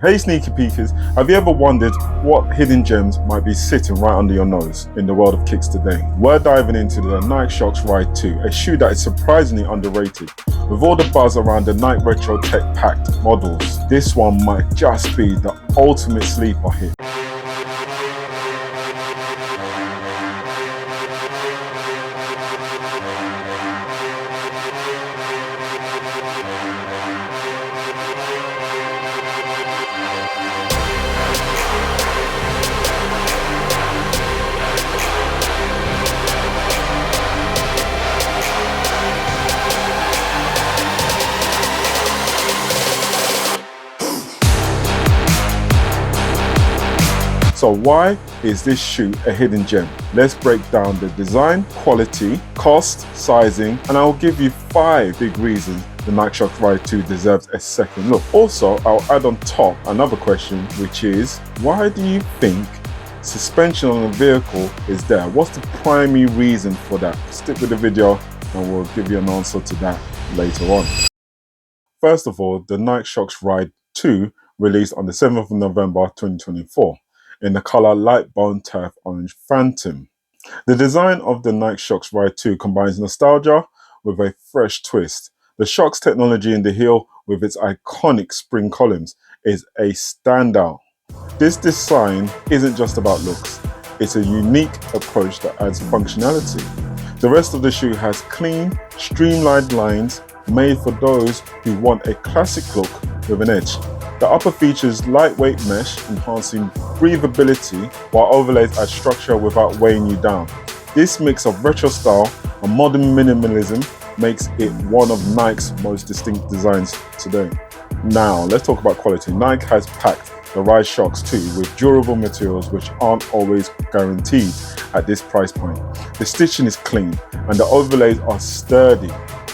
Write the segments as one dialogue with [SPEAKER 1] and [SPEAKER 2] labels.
[SPEAKER 1] Hey sneaker peekers, have you ever wondered what hidden gems might be sitting right under your nose in the world of kicks today? We're diving into the Nike Shox Ride 2, a shoe that is surprisingly underrated. With all the buzz around the Nike retro tech packed models, this one might just be the ultimate sleeper hit. So why is this shoe a hidden gem? Let's break down the design, quality, cost, sizing, and I'll give you 5 big reasons the Nike Shox Ride 2 deserves a second look. Also, I'll add on top another question, which is, why do you think suspension on a vehicle is there? What's the primary reason for that? Stick with the video and we'll give you an answer to that later on. First of all, the Nike Shox Ride 2 released on the 7th of November 2024. In the color light bone turf orange phantom. The design of the Nike Shox Ride 2 combines nostalgia with a fresh twist. The Shox technology in the heel with its iconic spring columns is a standout. This design isn't just about looks, it's a unique approach that adds functionality. The rest of the shoe has clean, streamlined lines made for those who want a classic look with an edge. The upper features lightweight mesh, enhancing breathability, while overlays add structure without weighing you down. This mix of retro style and modern minimalism makes it one of Nike's most distinct designs today. Now, let's talk about quality. Nike has packed the Ride Shox 2 with durable materials which aren't always guaranteed at this price point. The stitching is clean and the overlays are sturdy,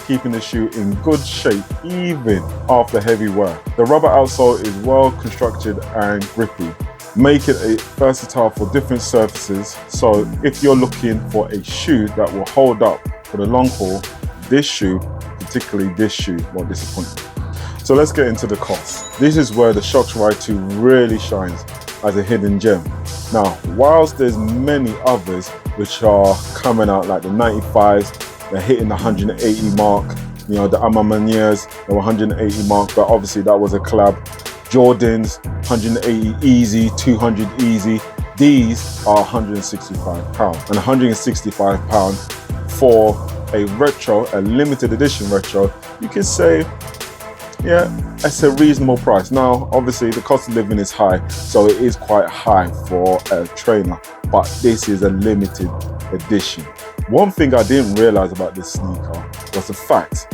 [SPEAKER 1] keeping the shoe in good shape even after heavy wear. The rubber outsole is well constructed and grippy, making it versatile for different surfaces. So if you're looking for a shoe that will hold up for the long haul, this shoe, particularly this shoe, won't disappoint you. So let's get into the cost. This is where the Shox Ride 2 really shines as a hidden gem. Now, whilst there's many others which are coming out like the 95s, they're hitting the 180 mark, you know, the Amamaniers, they were 180 mark, but obviously that was a collab. Jordans, 180 easy, 200 easy. These are £165. And £165 for a retro, a limited edition retro, you can say, yeah, it's a reasonable price. Now, obviously the cost of living is high, so it is quite high for a trainer, but this is a limited edition. One thing I didn't realize about this sneaker was the fact,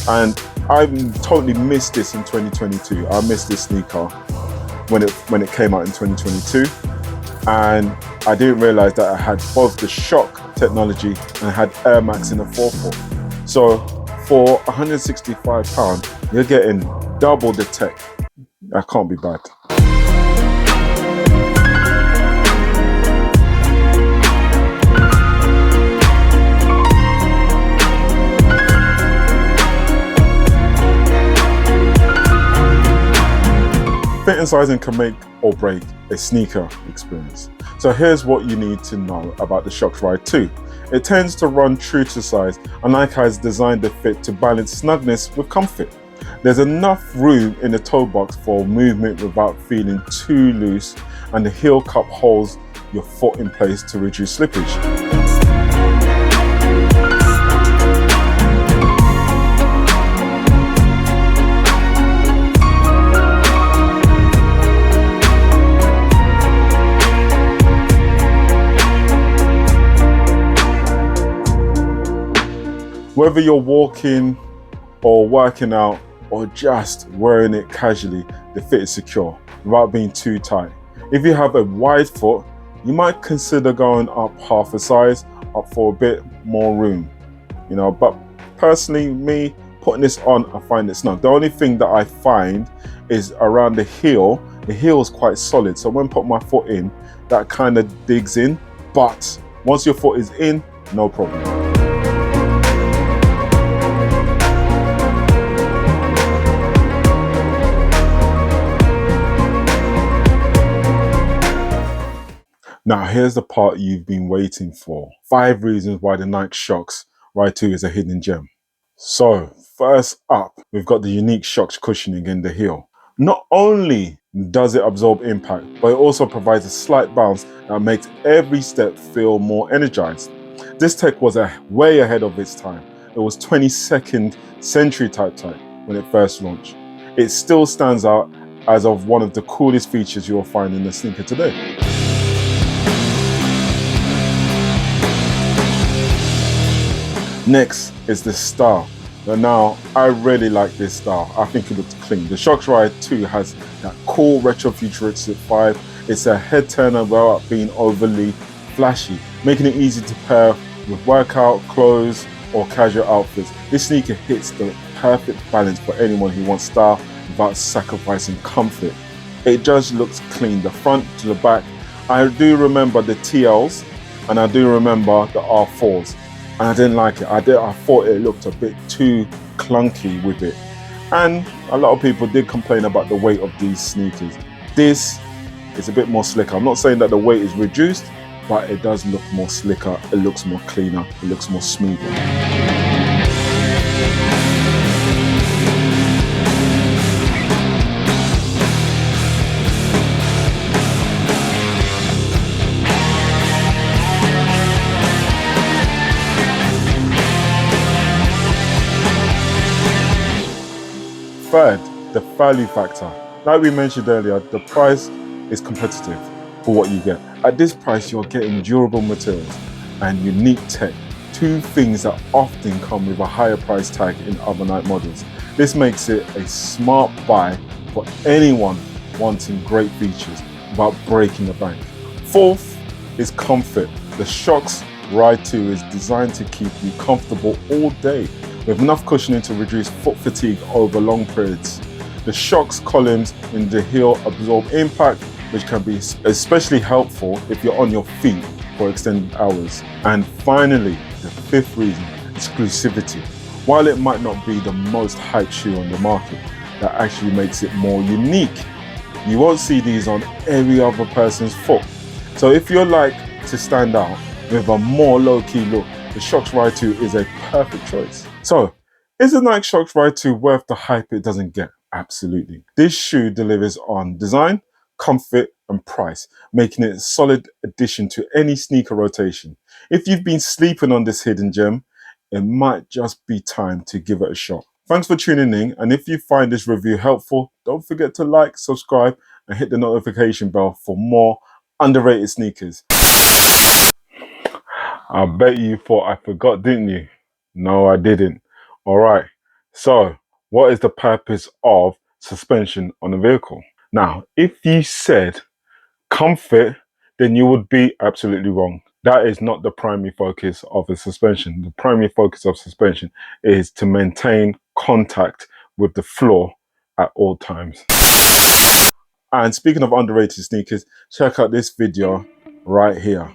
[SPEAKER 1] and I totally missed this in 2022. I missed this sneaker when it came out in 2022, and I didn't realize that I had both the Shox technology and I had Air Max in the 4.4. So for £165, you're getting double the tech. That can't be bad. Fit and sizing can make or break a sneaker experience. So here's what you need to know about the Shox Ride 2. It tends to run true to size, and Nike has designed the fit to balance snugness with comfort. There's enough room in the toe box for movement without feeling too loose, and the heel cup holds your foot in place to reduce slippage. Whether you're walking or working out or just wearing it casually, the fit is secure without being too tight. If you have a wide foot, you might consider going up half a size, up for a bit more room, you know, but personally, me putting this on, I find it snug. The only thing that I find is around the heel. The heel is quite solid, so when I put my foot in, that kind of digs in, but once your foot is in, no problem. Now here's the part you've been waiting for. 5 reasons why the Nike Shox Ride 2 is a hidden gem. So first up, we've got the unique Shox cushioning in the heel. Not only does it absorb impact, but it also provides a slight bounce that makes every step feel more energized. This tech was way ahead of its time. It was 22nd century type tech when it first launched. It still stands out as of one of the coolest features you'll find in the sneaker today. Next is the style. But now, I really like this style. I think it looks clean. The Shox Ride 2 has that cool retro futuristic vibe. It's a head turner without being overly flashy, making it easy to pair with workout clothes or casual outfits. This sneaker hits the perfect balance for anyone who wants style without sacrificing comfort. It just looks clean, the front to the back. I do remember the TLs and I do remember the R4s. And I didn't like it. I thought it looked a bit too clunky with it. And a lot of people did complain about the weight of these sneakers. This is a bit more slicker. I'm not saying that the weight is reduced, but it does look more slicker. It looks more cleaner. It looks more smoother. Third, the value factor. Like we mentioned earlier, the price is competitive for what you get. At this price, you're getting durable materials and unique tech, 2 things that often come with a higher price tag in other Nike models. This makes it a smart buy for anyone wanting great features without breaking the bank. Fourth is comfort. The Shox Ride 2 is designed to keep you comfortable all day, with enough cushioning to reduce foot fatigue over long periods. The Shox columns in the heel absorb impact, which can be especially helpful if you're on your feet for extended hours. And finally, the 5th reason, exclusivity. While it might not be the most hyped shoe on the market, that actually makes it more unique. You won't see these on every other person's foot. So if you're like to stand out with a more low-key look, the Shox Ride 2 is a perfect choice. So, is the Nike Shox Ride 2 worth the hype it doesn't get? Absolutely. This shoe delivers on design, comfort, and price, making it a solid addition to any sneaker rotation. If you've been sleeping on this hidden gem, it might just be time to give it a shot. Thanks for tuning in, and if you find this review helpful, don't forget to like, subscribe, and hit the notification bell for more underrated sneakers. I bet you thought I forgot, didn't you? No, I didn't. All right. So, what is the purpose of suspension on a vehicle? Now, if you said comfort, then you would be absolutely wrong. That is not the primary focus of a suspension. The primary focus of suspension is to maintain contact with the floor at all times. And speaking of underrated sneakers, check out this video right here.